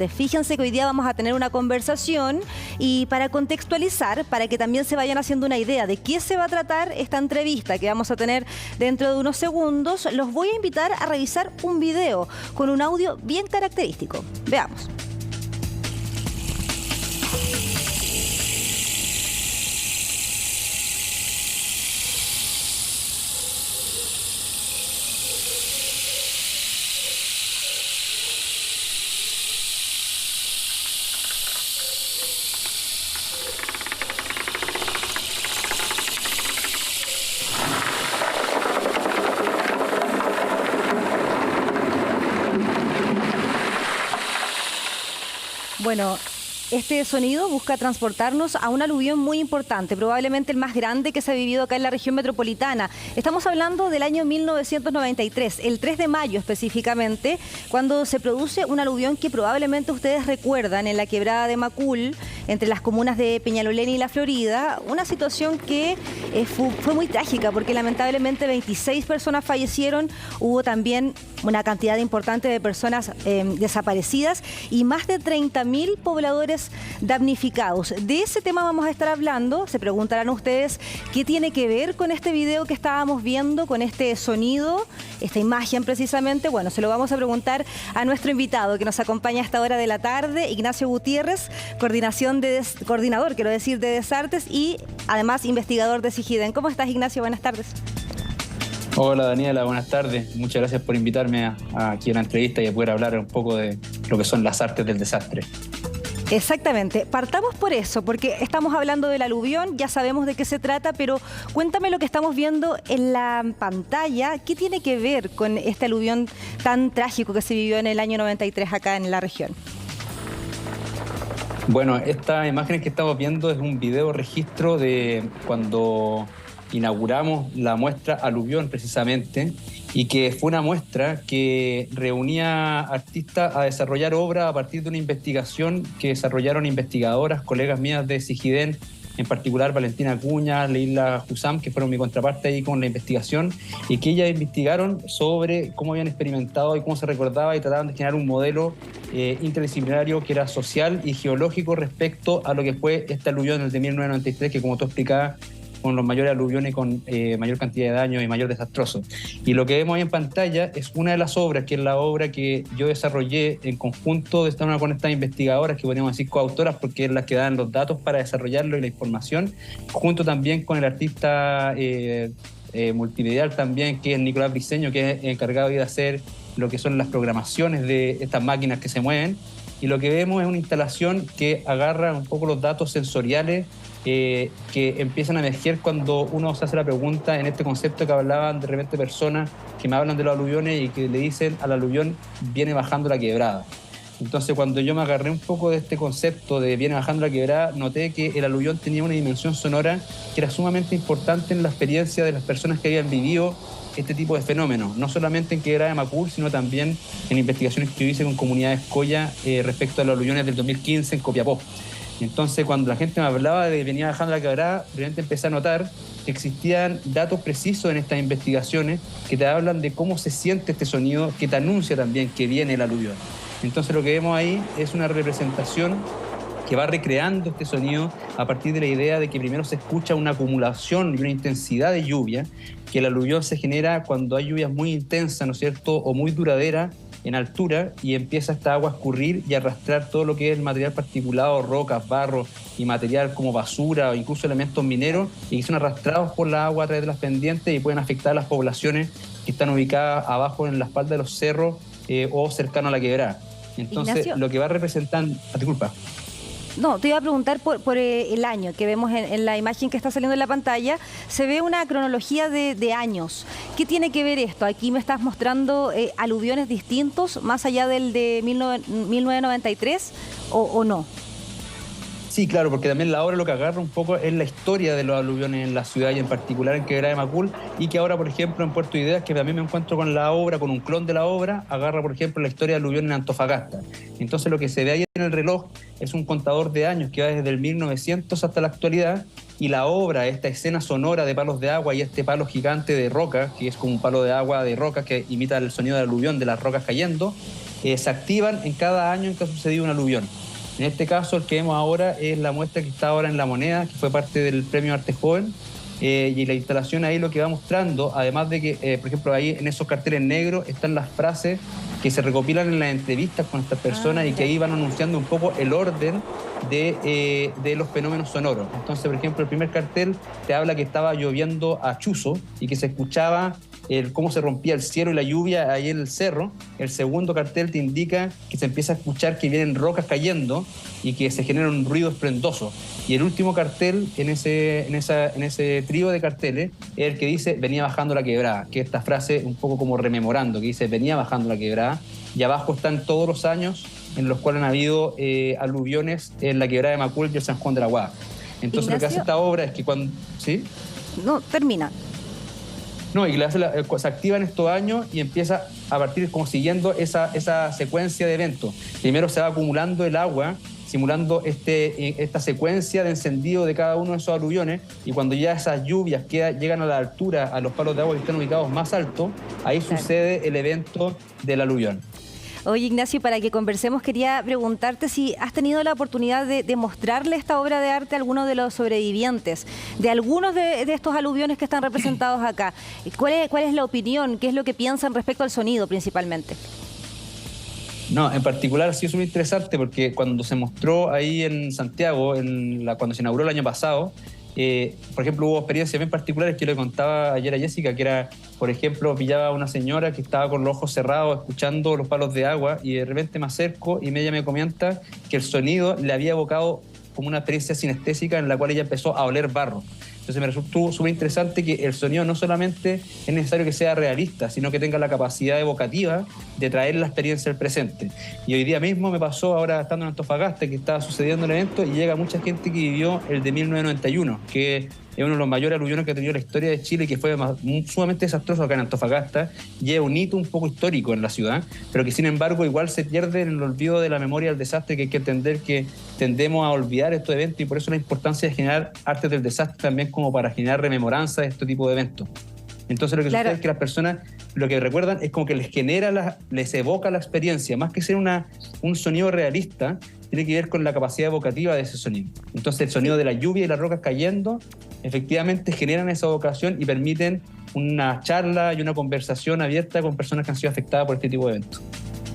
oyentes. Fíjense que hoy día vamos a tener una conversación y para contextualizar, para que también se vayan haciendo una idea de qué se va a tratar esta entrevista que vamos a tener dentro de unos segundos, los voy a invitar a revisar un video con un audio bien característico. Veamos. Bueno, este sonido busca transportarnos a un aluvión muy importante, probablemente el más grande que se ha vivido acá en la región metropolitana. Estamos hablando del año 1993, el 3 de mayo específicamente, cuando se produce un aluvión que probablemente ustedes recuerdan en la quebrada de Macul, entre las comunas de Peñalolén y La Florida, una situación que fue muy trágica porque lamentablemente 26 personas fallecieron, hubo también una cantidad importante de personas desaparecidas y más de 30.000 pobladores damnificados. De ese tema vamos a estar hablando. Se preguntarán ustedes qué tiene que ver con este video que estábamos viendo, con este sonido, esta imagen precisamente. Bueno, se lo vamos a preguntar a nuestro invitado que nos acompaña a esta hora de la tarde, Ignacio Gutiérrez, coordinador, quiero decir, de Desartes y además investigador de SIGIDEN. ¿Cómo estás, Ignacio? Buenas tardes. Hola Daniela, buenas tardes. Muchas gracias por invitarme aquí a la entrevista y a poder hablar un poco de lo que son las artes del desastre. Exactamente. Partamos por eso, porque estamos hablando del aluvión, ya sabemos de qué se trata, pero cuéntame lo que estamos viendo en la pantalla. ¿Qué tiene que ver con este aluvión tan trágico que se vivió en el año 93 acá en la región? Bueno, esta imagen que estamos viendo es un video registro de cuando inauguramos la muestra Aluvión precisamente, y que fue una muestra que reunía artistas a desarrollar obra a partir de una investigación que desarrollaron investigadoras, colegas mías de SIGIDEN, en particular Valentina Acuña, Leila Husam, que fueron mi contraparte ahí con la investigación, y que ellas investigaron sobre cómo habían experimentado y cómo se recordaba y trataban de generar un modelo interdisciplinario que era social y geológico respecto a lo que fue este aluvión de 1993, que como tú explicabas, con los mayores aluviones, con mayor cantidad de daños y mayor desastroso. Y lo que vemos ahí en pantalla es una de las obras, que es la obra que yo desarrollé en conjunto con estas investigadoras, que podríamos decir coautoras, porque es las que dan los datos para desarrollarlo y la información, junto también con el artista multimedial también, que es Nicolás Briceño, que es encargado de hacer lo que son las programaciones de estas máquinas que se mueven. Y lo que vemos es una instalación que agarra un poco los datos sensoriales que empiezan a emerger cuando uno se hace la pregunta en este concepto que hablaban de repente personas que me hablan de los aluviones y que le dicen al aluvión viene bajando la quebrada. Entonces cuando yo me agarré un poco de este concepto de viene bajando la quebrada, noté que el aluvión tenía una dimensión sonora que era sumamente importante en la experiencia de las personas que habían vivido este tipo de fenómenos, no solamente en Quebrada de Macul, sino también en investigaciones que yo hice con comunidades Coya respecto a los aluviones del 2015 en Copiapó. Entonces, cuando la gente me hablaba de venía bajando la quebrada, realmente empecé a notar que existían datos precisos en estas investigaciones que te hablan de cómo se siente este sonido, que te anuncia también que viene el aluvión. Entonces, lo que vemos ahí es una representación que va recreando este sonido a partir de la idea de que primero se escucha una acumulación y una intensidad de lluvia, que el aluvión se genera cuando hay lluvias muy intensas, ¿no es cierto?, o muy duraderas, en altura, y empieza esta agua a escurrir y a arrastrar todo lo que es el material particulado, rocas, barro y material como basura o incluso elementos mineros, y que son arrastrados por la agua a través de las pendientes y pueden afectar a las poblaciones que están ubicadas abajo en la espalda de los cerros o cercano a la quebrada. Entonces, Ignacio, lo que va representando... Disculpa. No, te iba a preguntar por el año que vemos en la imagen que está saliendo en la pantalla. Se ve una cronología de años. ¿Qué tiene que ver esto? Aquí me estás mostrando aluviones distintos, más allá del de 1993, ¿o no? Sí, claro, porque también la obra lo que agarra un poco es la historia de los aluviones en la ciudad y en particular en Quebrada de Macul, y que ahora, por ejemplo, en Puerto Ideas, que también me encuentro con la obra, con un clon de la obra, agarra, por ejemplo, la historia del aluvión en Antofagasta. Entonces lo que se ve ahí en el reloj es un contador de años que va desde el 1900 hasta la actualidad, y la obra, esta escena sonora de palos de agua y este palo gigante de roca, que es como un palo de agua de roca que imita el sonido del aluvión de las rocas cayendo, se activan en cada año en que ha sucedido un aluvión. En este caso, el que vemos ahora es la muestra que está ahora en La Moneda, que fue parte del Premio Arte Joven, y la instalación ahí lo que va mostrando, además de que, por ejemplo, ahí en esos carteles negros están las frases que se recopilan en las entrevistas con estas personas y que ahí van anunciando un poco el orden de los fenómenos sonoros. Entonces, por ejemplo, el primer cartel te habla que estaba lloviendo a chuzo y que se escuchaba cómo se rompía el cielo y la lluvia ahí en el cerro. El segundo cartel te indica que se empieza a escuchar que vienen rocas cayendo y que se genera un ruido estruendoso. Y el último cartel en ese trío de carteles es el que dice venía bajando la quebrada, que esta frase un poco como rememorando, que dice venía bajando la quebrada, y abajo están todos los años en los cuales han habido aluviones en la quebrada de Macul y el San Juan de la Guada. Entonces, Ignacio, lo que hace esta obra es que cuando... ¿Sí? No, termina. No, y se activan estos años y empieza a partir como siguiendo esa secuencia de eventos. Primero se va acumulando el agua, simulando esta secuencia de encendido de cada uno de esos aluviones, y cuando ya esas lluvias llegan a la altura, a los palos de agua que están ubicados más altos, ahí sucede el evento del aluvión. Oye, Ignacio, para que conversemos, quería preguntarte si has tenido la oportunidad de mostrarle esta obra de arte a algunos de los sobrevivientes, de algunos de estos aluviones que están representados acá. ¿Cuál es la opinión? ¿Qué es lo que piensan respecto al sonido, principalmente? No, en particular ha sido súper interesante porque cuando se mostró ahí en Santiago, cuando se inauguró el año pasado, por ejemplo, hubo experiencias bien particulares que le contaba ayer a Jessica, que era, por ejemplo, pillaba a una señora que estaba con los ojos cerrados escuchando los palos de agua y de repente me acerco y ella me comenta que el sonido le había evocado como una experiencia sinestésica en la cual ella empezó a oler barro. Entonces me resultó súper interesante que el sonido no solamente es necesario que sea realista, sino que tenga la capacidad evocativa de traer la experiencia al presente. Y hoy día mismo me pasó, ahora estando en Antofagasta, que estaba sucediendo el evento y llega mucha gente que vivió el de 1991, que es uno de los mayores aluviones que ha tenido la historia de Chile, que fue sumamente desastroso acá en Antofagasta, y es un hito un poco histórico en la ciudad, pero que sin embargo igual se pierde en el olvido de la memoria del desastre, que hay que entender que tendemos a olvidar estos eventos, y por eso la importancia de generar artes del desastre también como para generar rememoranza de este tipo de eventos. Entonces lo que sucede es que las personas lo que recuerdan es como que les evoca la experiencia, más que ser un sonido realista, tiene que ver con la capacidad evocativa de ese sonido. Entonces el sonido de la lluvia y las rocas cayendo efectivamente generan esa evocación y permiten una charla y una conversación abierta con personas que han sido afectadas por este tipo de eventos.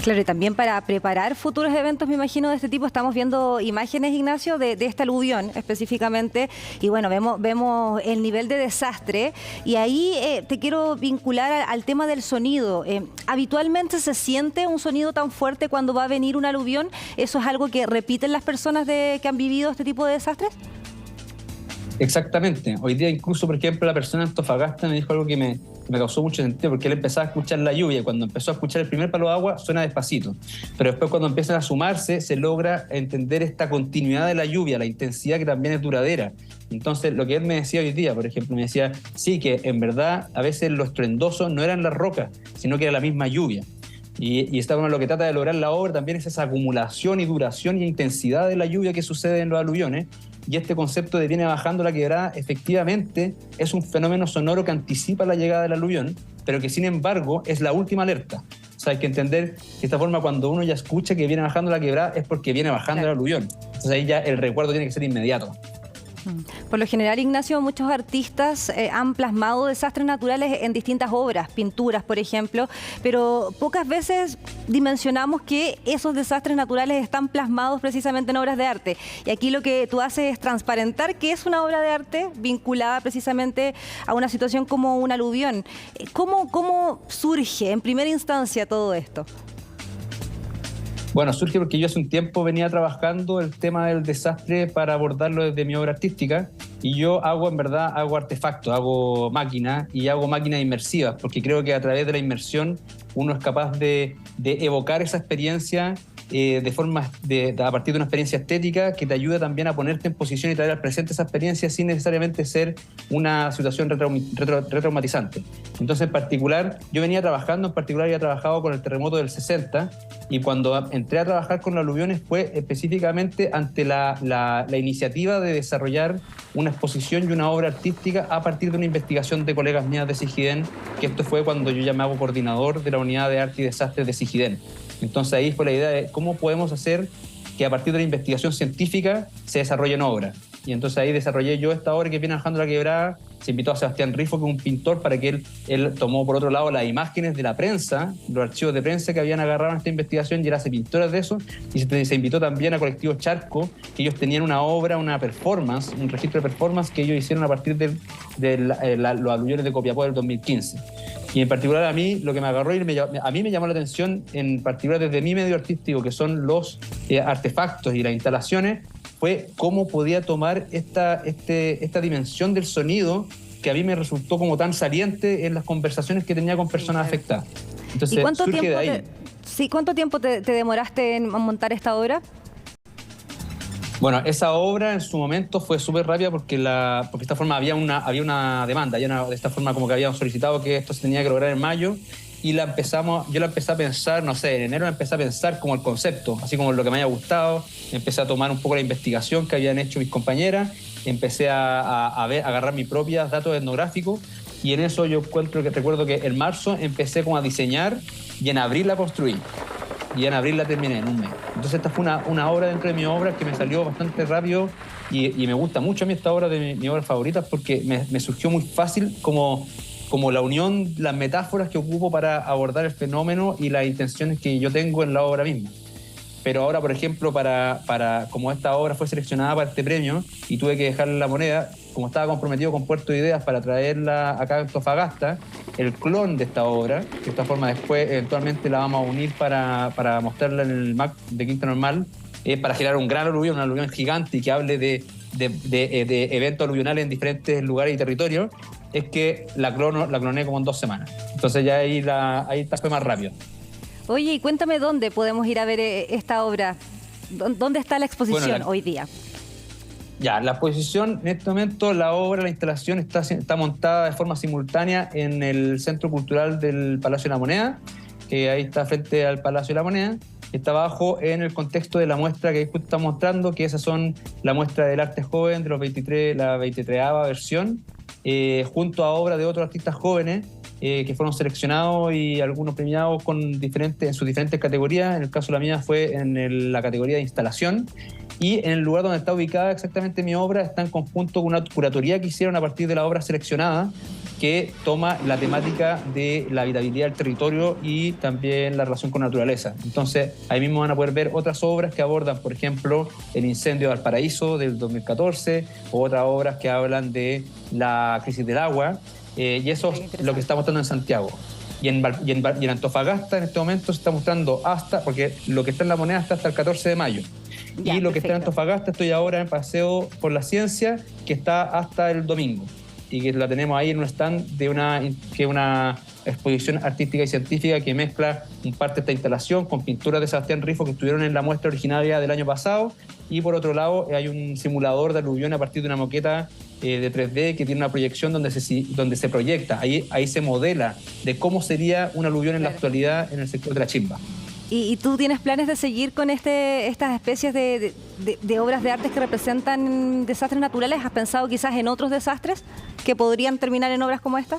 Claro, y también para preparar futuros eventos, me imagino, de este tipo. Estamos viendo imágenes, Ignacio, de este aluvión específicamente, y bueno, vemos el nivel de desastre, y ahí te quiero vincular al tema del sonido. ¿Habitualmente se siente un sonido tan fuerte cuando va a venir un aluvión? ¿Eso es algo que repiten las personas que han vivido este tipo de desastres? Exactamente. Hoy día incluso, por ejemplo, la persona de Antofagasta me dijo algo que me causó mucho sentido, porque él empezaba a escuchar la lluvia, y cuando empezó a escuchar el primer palo de agua suena despacito, pero después cuando empiezan a sumarse se logra entender esta continuidad de la lluvia, la intensidad que también es duradera. Entonces lo que él me decía hoy día, por ejemplo, me decía, sí, que en verdad a veces lo estruendoso no eran las rocas, sino que era la misma lluvia. Y lo que trata de lograr la obra también es esa acumulación y duración y intensidad de la lluvia que sucede en los aluviones. Y este concepto de viene bajando la quebrada efectivamente es un fenómeno sonoro que anticipa la llegada del aluvión, pero que sin embargo es la última alerta. O sea, hay que entender que de esta forma cuando uno ya escucha que viene bajando la quebrada es porque viene bajando el aluvión. Entonces ahí ya el recuerdo tiene que ser inmediato. Por lo general, Ignacio, muchos artistas han plasmado desastres naturales en distintas obras, pinturas, por ejemplo, pero pocas veces dimensionamos que esos desastres naturales están plasmados precisamente en obras de arte. Y aquí lo que tú haces es transparentar que es una obra de arte vinculada precisamente a una situación como un aluvión. ¿Cómo surge en primera instancia todo esto? Bueno, surge porque yo hace un tiempo venía trabajando el tema del desastre para abordarlo desde mi obra artística, y yo hago artefactos, hago máquinas y hago máquinas inmersivas, porque creo que a través de la inmersión uno es capaz de evocar esa experiencia a partir de una experiencia estética que te ayuda también a ponerte en posición y traer al presente esa experiencia sin necesariamente ser una situación retraumatizante. Entonces, yo había trabajado con el terremoto del 60, y cuando entré a trabajar con los aluviones fue específicamente ante la iniciativa de desarrollar una exposición y una obra artística a partir de una investigación de colegas mías de Sigiden, que esto fue cuando yo ya me hago coordinador de la Unidad de Arte y Desastres de Sigiden. Entonces ahí fue la idea de cómo podemos hacer que a partir de la investigación científica se desarrollen obras. Y entonces ahí desarrollé yo esta obra que viene Alejandro La Quebrada. Se invitó a Sebastián Rifo, que es un pintor, para que él tomó por otro lado las imágenes de la prensa, los archivos de prensa que habían agarrado en esta investigación, y él hace pintores de eso. Y se invitó también a Colectivo Charco, que ellos tenían una obra, una performance, un registro de performance que ellos hicieron a partir de los aluviones de Copiapó del 2015. Y en particular a mí lo que me agarró y a mí me llamó la atención, en particular desde mi medio artístico, que son los artefactos y las instalaciones, fue cómo podía tomar esta dimensión del sonido que a mí me resultó como tan saliente en las conversaciones que tenía con personas afectadas. Entonces, ¿y cuánto surge tiempo de ahí. ¿Cuánto tiempo te demoraste en montar esta obra? Bueno, esa obra en su momento fue súper rápida porque de esta forma había una demanda, de esta forma como que habíamos solicitado que esto se tenía que lograr en mayo, y yo la empecé a pensar, no sé, en enero la empecé a pensar como el concepto, así como lo que me haya gustado, empecé a tomar un poco la investigación que habían hecho mis compañeras, empecé a agarrar mis propios datos etnográficos, y en eso recuerdo que en marzo empecé como a diseñar y en abril la construí. Y en abril la terminé en un mes. Entonces esta fue una obra dentro de mi obra que me salió bastante rápido, y me gusta mucho a mí esta obra, de mi obra favorita, porque me surgió muy fácil como la unión, las metáforas que ocupo para abordar el fenómeno y las intenciones que yo tengo en la obra misma. Pero ahora, por ejemplo, como esta obra fue seleccionada para este premio y tuve que dejarle la moneda, como estaba comprometido con Puerto Ideas para traerla acá a Antofagasta, el clon de esta obra, que de esta forma después eventualmente la vamos a unir para mostrarla en el MAC de Quinta Normal, para generar un aluvión gigante y que hable de eventos aluvionales en diferentes lugares y territorios, es que la cloné como en 2 semanas. Entonces ya ahí fue más rápido. Oye, y cuéntame dónde podemos ir a ver esta obra. ¿Dónde está la exposición hoy día? Ya, la exposición, en este momento, la instalación está montada de forma simultánea en el Centro Cultural del Palacio de la Moneda, que ahí está frente al Palacio de la Moneda. Está abajo en el contexto de la muestra que justo estamos mostrando, que esas son la muestra del arte joven de los 23, la 23ª versión, junto a obras de otros artistas jóvenes que fueron seleccionados y algunos premiados en sus diferentes categorías. En el caso de la mía fue en la categoría de instalación, y en el lugar donde está ubicada exactamente mi obra está en conjunto con una curatoría que hicieron a partir de la obra seleccionada, que toma la temática de la habitabilidad del territorio y también la relación con la naturaleza. Entonces, ahí mismo van a poder ver otras obras que abordan, por ejemplo, el incendio de Valparaíso del 2014, o otras obras que hablan de la crisis del agua, y eso es lo que está mostrando en Santiago. Y en Antofagasta en este momento se está mostrando porque lo que está en la moneda está hasta el 14 de mayo. Ya, y lo que está en Antofagasta, estoy ahora en Paseo por la Ciencia, que está hasta el domingo, y que la tenemos ahí en un stand de una exposición artística y científica que mezcla un parte de esta instalación con pinturas de Sebastián Rifo que estuvieron en la muestra originaria del año pasado, y por otro lado hay un simulador de aluvión a partir de una maqueta de 3D que tiene una proyección donde se proyecta, ahí se modela de cómo sería un aluvión en la actualidad en el sector de la Chimba. ¿Y tú tienes planes de seguir con estas especies de obras de arte que representan desastres naturales? ¿Has pensado quizás en otros desastres que podrían terminar en obras como esta?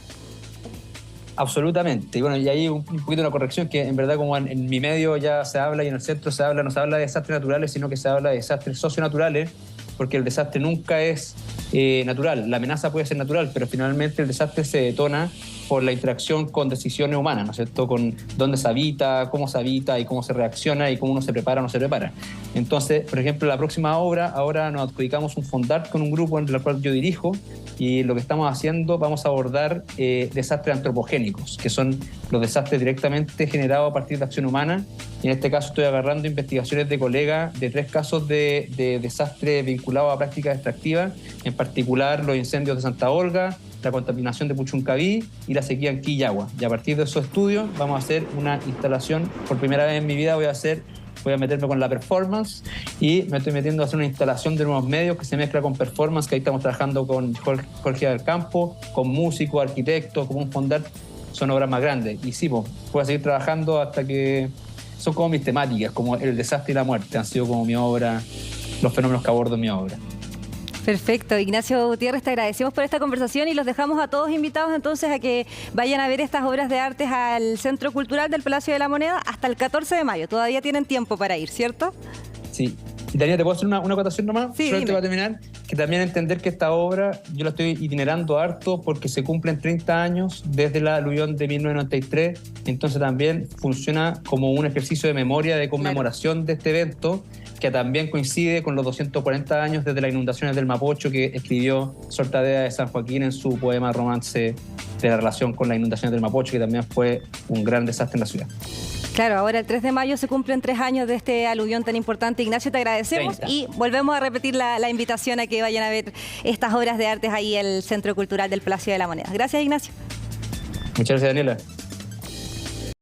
Absolutamente. Y bueno, y ahí un poquito una corrección, que en verdad como en mi medio ya se habla y en el centro no se habla de desastres naturales, sino que se habla de desastres socionaturales, porque el desastre nunca es natural. La amenaza puede ser natural, pero finalmente el desastre se detona por la interacción con decisiones humanas, ¿no es cierto? Con dónde se habita, cómo se habita y cómo se reacciona y cómo uno se prepara o no se prepara. Entonces, por ejemplo, la próxima obra, ahora nos adjudicamos un fondart con un grupo en el cual yo dirijo, y lo que estamos haciendo, vamos a abordar desastres antropogénicos, que son los desastres directamente generados a partir de acción humana. Y en este caso estoy agarrando investigaciones de colegas de 3 casos de desastres vinculados a prácticas extractivas, en particular los incendios de Santa Olga, la contaminación de Puchuncaví y la sequía en Quillagua. Y a partir de esos estudios vamos a hacer una instalación. Por primera vez en mi vida voy a meterme con la performance, y me estoy metiendo a hacer una instalación de nuevos medios que se mezcla con performance, que ahí estamos trabajando con Jorge del Campo, con músicos, arquitectos, como un fondar. Son obras más grandes. Y sí, voy a seguir trabajando hasta que... Son como mis temáticas, como el desastre y la muerte, han sido como mi obra, los fenómenos que abordo en mi obra. Perfecto. Ignacio Gutiérrez, te agradecemos por esta conversación y los dejamos a todos invitados entonces a que vayan a ver estas obras de artes al Centro Cultural del Palacio de la Moneda hasta el 14 de mayo. Todavía tienen tiempo para ir, ¿cierto? Sí. Daniela, ¿te puedo hacer una acotación nomás? Sí, Solo te voy a terminar. Que también entender que esta obra yo la estoy itinerando harto porque se cumplen 30 años desde la aluvión de 1993. Entonces también funciona como un ejercicio de memoria, de conmemoración de este evento, que también coincide con los 240 años desde las inundaciones del Mapocho que escribió Sor Tadea de San Joaquín en su poema Romance de la relación con las inundaciones del Mapocho, que también fue un gran desastre en la ciudad. Claro, ahora el 3 de mayo se cumplen 3 años de este aluvión tan importante. Ignacio, te agradecemos 30. Y volvemos a repetir la invitación a que vayan a ver estas obras de artes ahí en el Centro Cultural del Palacio de la Moneda. Gracias, Ignacio. Muchas gracias, Daniela.